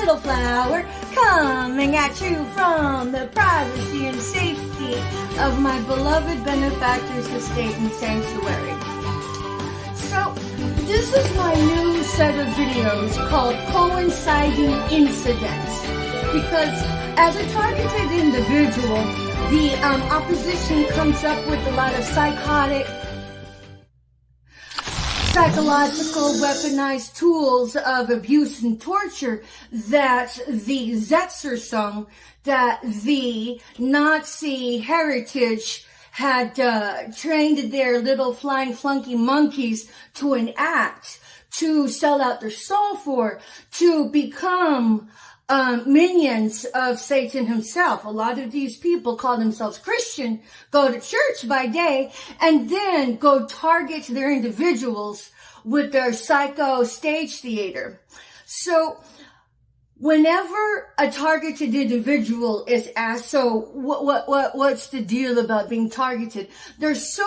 little flower, coming at you from the privacy and safety of my beloved benefactor's estate and sanctuary. So, this is my new set of videos called Coinciding Incidents, because as a targeted individual, the opposition comes up with a lot of psychological weaponized tools of abuse and torture that the Zetzersung, that the Nazi heritage had trained their little flying flunky monkeys to enact, to sell out their soul for, to become minions of Satan himself. A lot of these people call themselves Christian, go to church by day, and then go target their individuals with their psycho stage theater. So whenever a targeted individual is asked, so what's the deal about being targeted? There's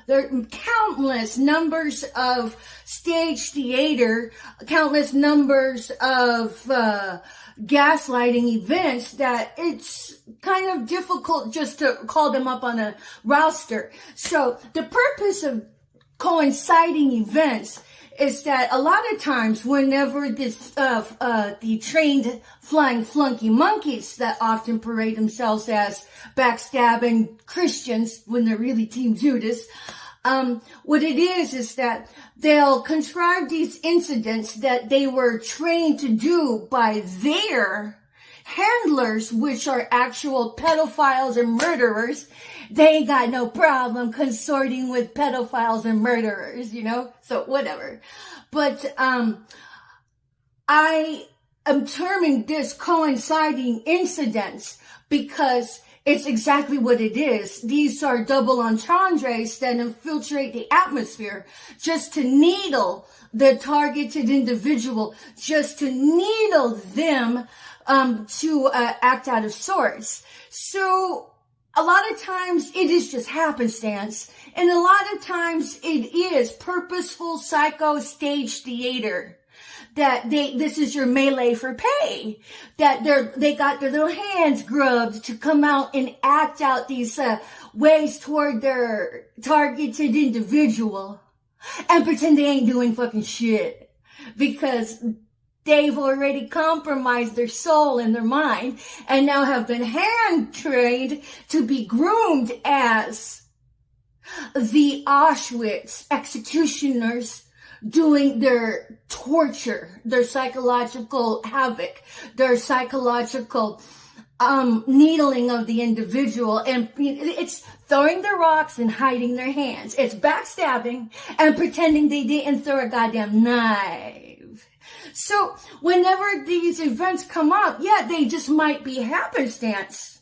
there are countless numbers of stage theater, countless numbers of gaslighting events that it's kind of difficult just to call them up on a roster. So the purpose of coinciding events is that a lot of times whenever the trained flying flunky monkeys that often parade themselves as backstabbing Christians when they're really Team Judas, what it is that they'll contrive these incidents that they were trained to do by their handlers, which are actual pedophiles and murderers. They ain't got no problem consorting with pedophiles and murderers, you know? So whatever. But I am terming this coinciding incidents because it's exactly what it is. These are double entendres that infiltrate the atmosphere just to needle the targeted individual, just to needle them to act out of sorts. So a lot of times it is just happenstance, and a lot of times it is purposeful psycho stage theater. That this is your melee for pay. That they got their little hands grubbed to come out and act out these ways toward their targeted individual and pretend they ain't doing fucking shit because they've already compromised their soul and their mind and now have been hand trained to be groomed as the Auschwitz executioners, doing their torture, their psychological havoc, their psychological needling of the individual. And it's throwing the rocks and hiding their hands. It's backstabbing and pretending they didn't throw a goddamn knife. So whenever these events come up, yeah, they just might be happenstance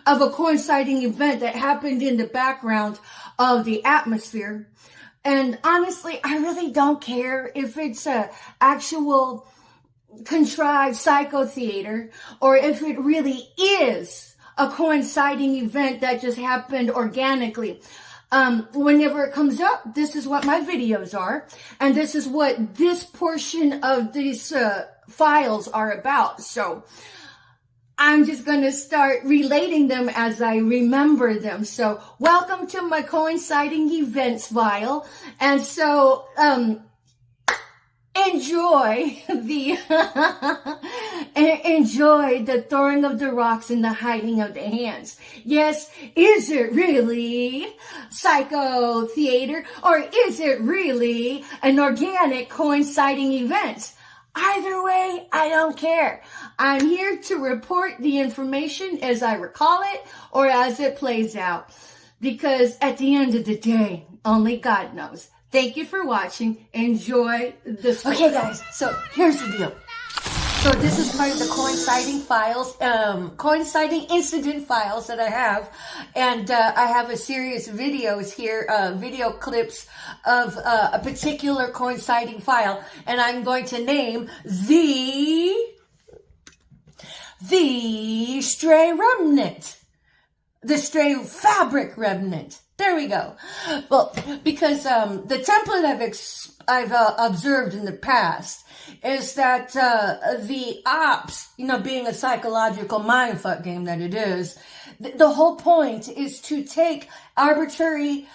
of a coinciding event that happened in the background of the atmosphere. And honestly, I really don't care if it's a actual contrived psycho theater or if it really is a coinciding event that just happened organically. Whenever it comes up, this is what my videos are, and this is what this portion of these files are about. So I'm just going to start relating them as I remember them. So welcome to my coinciding events file. And so enjoy the throwing of the rocks and the hiding of the hands. Yes, is it really psycho theater, or is it really an organic coinciding event? Either way, I don't care. I'm here to report the information as I recall it or as it plays out. Because at the end of the day, only God knows. Thank you for watching. Enjoy this. Okay, guys, so here's the deal. So this is part of the coinciding files, coinciding incident files that I have. And I have a series of videos here, video clips of a particular coinciding file. And I'm going to name the stray remnant, the stray fabric remnant. There we go. Well, because the template I've observed in the past is that the ops, being a psychological mindfuck game that it is, the whole point is to take arbitrary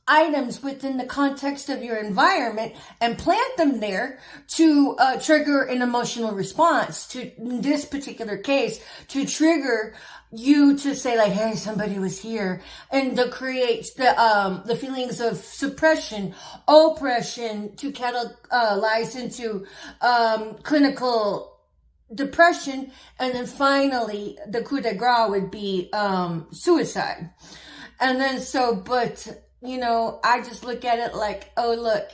items within the context of your environment and plant them there to trigger an emotional response. To, in this particular case, to trigger you to say like, hey, somebody was here, and to create the feelings of suppression, oppression, to catalyze into clinical depression, and then finally the coup de grace would be suicide. And then I just look at it like, oh, look,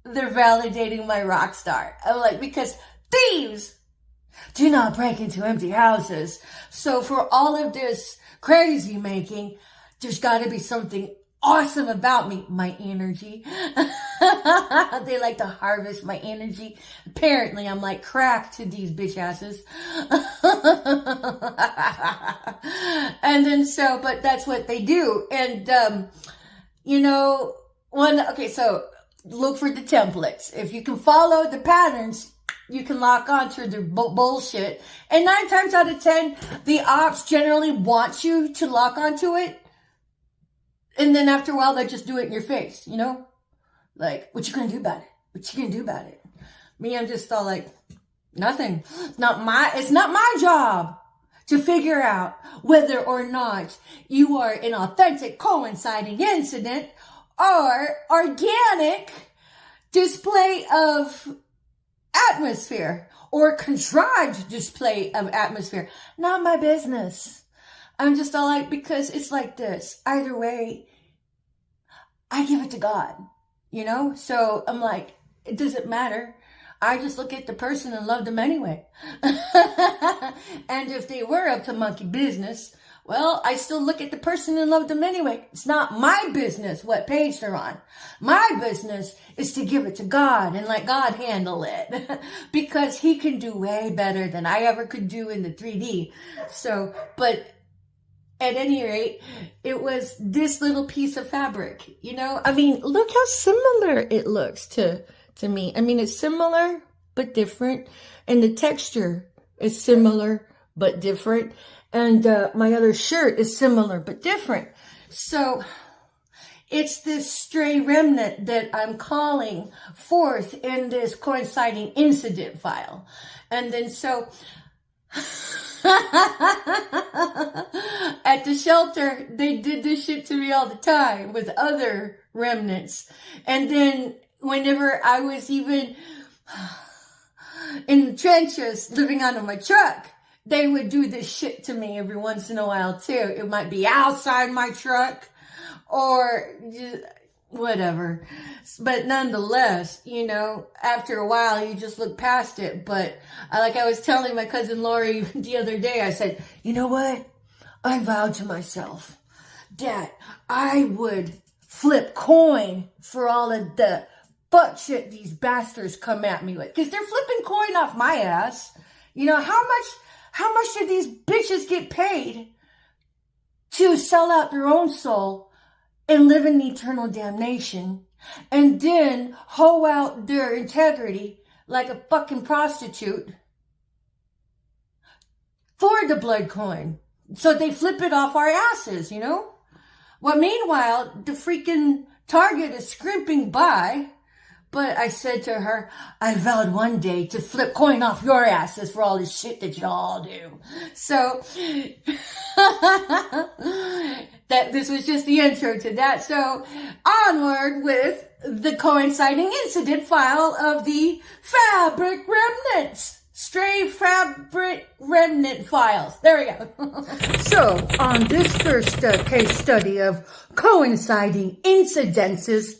they're validating my rock star. I'm like, because thieves do not break into empty houses. So for all of this crazy making, there's got to be something awesome about me. My energy. They like to harvest my energy. Apparently, I'm like crack to these bitch asses. And then but that's what they do. And, so look for the templates. If you can follow the patterns, you can lock onto their bullshit. And 9 times out of 10, the ops generally want you to lock onto it. And then after a while, they just do it in your face, Like, what you gonna do about it? What you gonna do about it? Me, I'm just all like, nothing. It's not my job to figure out whether or not you are an authentic coinciding incident or organic display of atmosphere or contrived display of atmosphere. Not my business. I'm just all like, because it's like this. Either way, I give it to God, So I'm like, it doesn't matter. I just look at the person and love them anyway. And if they were up to monkey business, well, I still look at the person and love them anyway. It's not my business what page they're on. My business is to give it to God and let God handle it. Because he can do way better than I ever could do in the 3D. But at any rate, it was this little piece of fabric, I mean, look how similar it looks to me. I mean, it's similar, but different. And the texture is similar, but different. And my other shirt is similar, but different. So it's this stray remnant that I'm calling forth in this coinciding incident file. And then at the shelter, they did this shit to me all the time with other remnants. And then whenever I was even in the trenches living out of my truck, they would do this shit to me every once in a while too. It might be outside my truck or just whatever. But nonetheless, after a while, you just look past it. But like I was telling my cousin Lori the other day, I said, you know what? I vowed to myself that I would flip coin for all of the fuck shit these bastards come at me with. Because they're flipping coin off my ass. How much do these bitches get paid to sell out their own soul and live in eternal damnation, and then hoe out their integrity like a fucking prostitute for the blood coin? So they flip it off our asses, Well, meanwhile, the freaking target is scrimping by. But I said to her, I vowed one day to flip coin off your asses for all this shit that y'all do. So, this was just the intro to that. So, onward with the coinciding incident file of the fabric remnants. Stray fabric remnant files. There we go. So, on this first case study of coinciding incidences,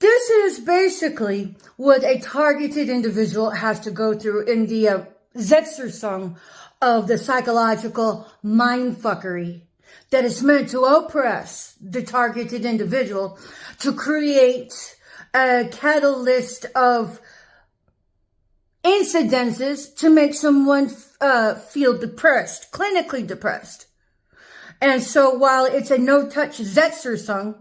this is basically what a targeted individual has to go through in the Zetzer song of the psychological mindfuckery that is meant to oppress the targeted individual to create a catalyst of incidences to make someone feel depressed, clinically depressed. And so while it's a no-touch exercise,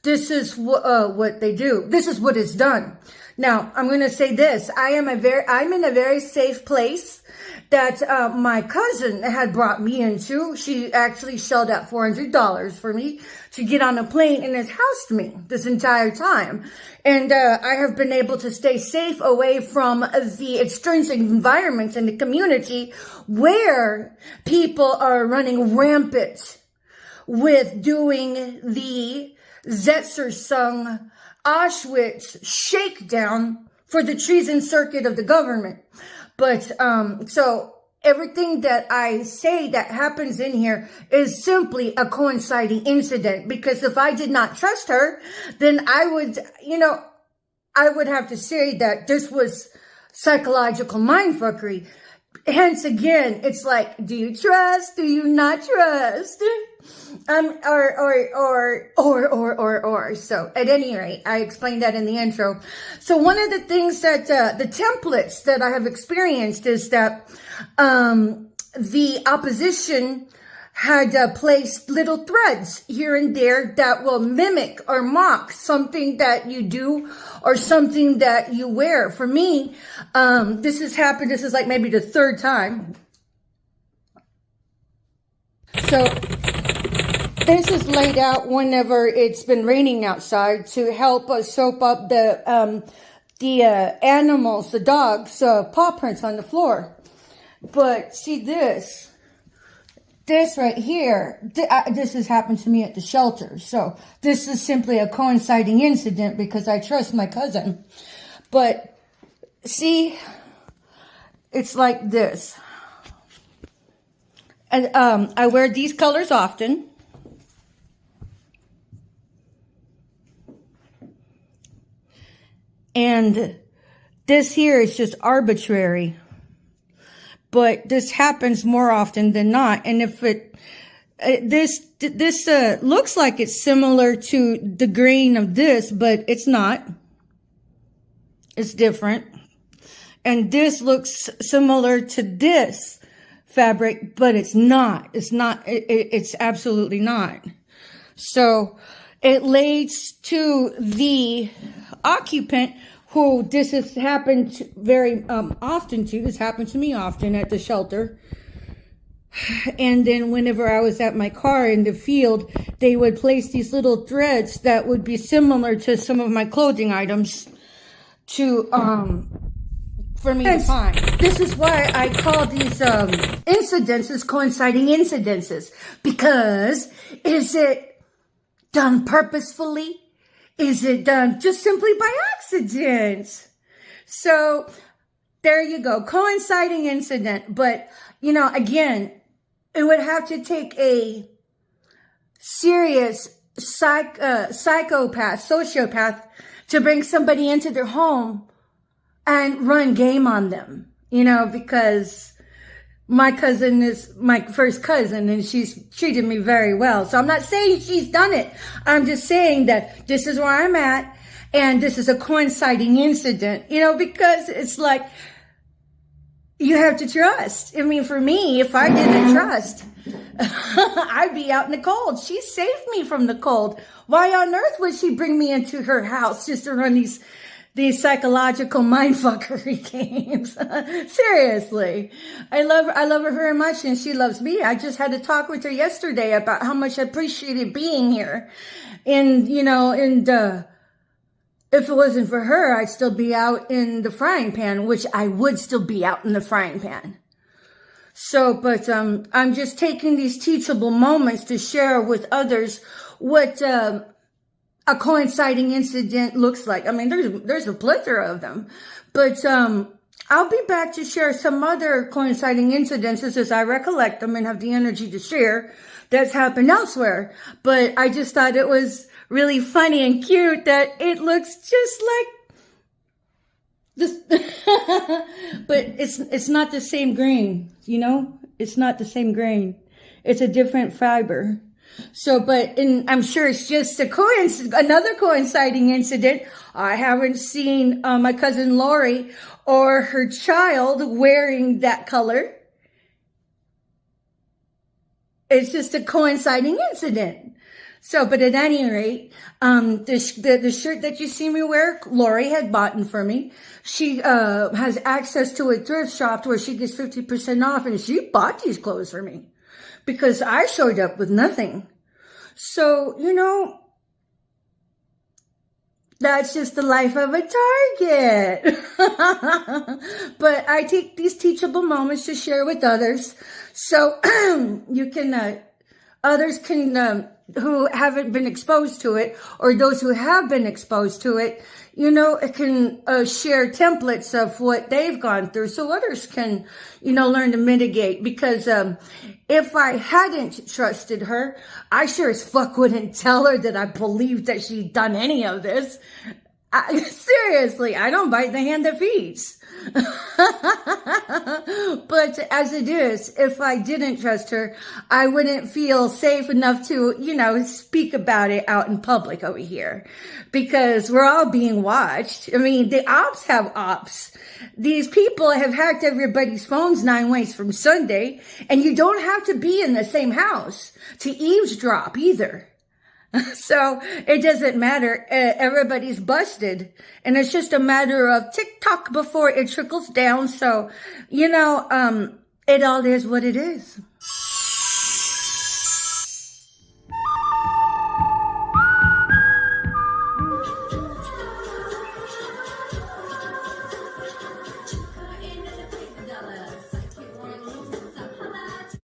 this is what they do. This is what is done. Now, I'm going to say this. I'm in a very safe place that my cousin had brought me into. She actually shelled out $400 for me to get on a plane and has housed me this entire time. And I have been able to stay safe away from the extrinsic environments in the community where people are running rampant with doing the Zetzersung Auschwitz shakedown for the treason circuit of the government. But, so everything that I say that happens in here is simply a coinciding incident, because if I did not trust her, then I would, I would have to say that this was psychological mindfuckery. Hence again, it's like, do you trust? Do you not trust? So at any rate, I explained that in the intro. So one of the things that, the templates that I have experienced is that, the opposition had placed little threads here and there that will mimic or mock something that you do or something that you wear. For me, this has happened. This is like maybe the third time. So this is laid out whenever it's been raining outside to help us soak up the animals, the dogs, paw prints on the floor. But see this right here, this has happened to me at the shelter. So this is simply a coinciding incident because I trust my cousin. But see, it's like this. And I wear these colors often. And this here is just arbitrary. But this happens more often than not. And if this looks like it's similar to the grain of this, but it's not. It's different. And this looks similar to this fabric, but it's not. It's not. It's absolutely not. So it leads to the occupant who this has happened very often to. This happened to me often at the shelter. And then whenever I was at my car in the field, they would place these little threads that would be similar to some of my clothing items to for me to find. This is why I call these incidences coinciding incidences, because is it done purposefully? Is it done just simply by accident? So there you go, coinciding incident. But, again, it would have to take a serious psychopath, sociopath to bring somebody into their home and run game on them, because my cousin is my first cousin and she's treated me very well. So I'm not saying she's done it. I'm just saying that this is where I'm at and this is a coinciding incident, because it's like you have to trust. I mean, for me, if I didn't trust, I'd be out in the cold. She saved me from the cold. Why on earth would she bring me into her house just to run these psychological mindfuckery games? Seriously. I love her very much and she loves me. I just had to talk with her yesterday about how much I appreciated being here. And, if it wasn't for her, I'd still be out in the frying pan, which I would still be out in the frying pan. So, but, I'm just taking these teachable moments to share with others what, a coinciding incident looks like. I mean, there's a plethora of them, but I'll be back to share some other coinciding incidences as I recollect them and have the energy to share that's happened elsewhere. But I just thought it was really funny and cute that it looks just like this, but it's not the same grain, it's not the same grain. It's a different fiber. So, I'm sure it's just another coinciding incident. I haven't seen my cousin Lori or her child wearing that color. It's just a coinciding incident. So, but at any rate, the shirt that you see me wear, Lori had bought for me. She has access to a thrift shop where she gets 50% off, and she bought these clothes for me because I showed up with nothing. So, you know, that's just the life of a target. But I take these teachable moments to share with others. So you can, others can, who haven't been exposed to it, or those who have been exposed to it, you know, it can share templates of what they've gone through so others can, you know, learn to mitigate. Because if I hadn't trusted her, I sure as fuck wouldn't tell her that I believed that she'd done any of this. Seriously, I don't bite the hand that feeds. But as it is, if I didn't trust her, I wouldn't feel safe enough to, you know, speak about it out in public over here, because we're all being watched. I mean, the ops have ops. These people have hacked everybody's phones 9 ways from Sunday, and you don't have to be in the same house to eavesdrop either. So it doesn't matter. Everybody's busted. And it's just a matter of tick-tock before it trickles down. So, you know, it all is what it is.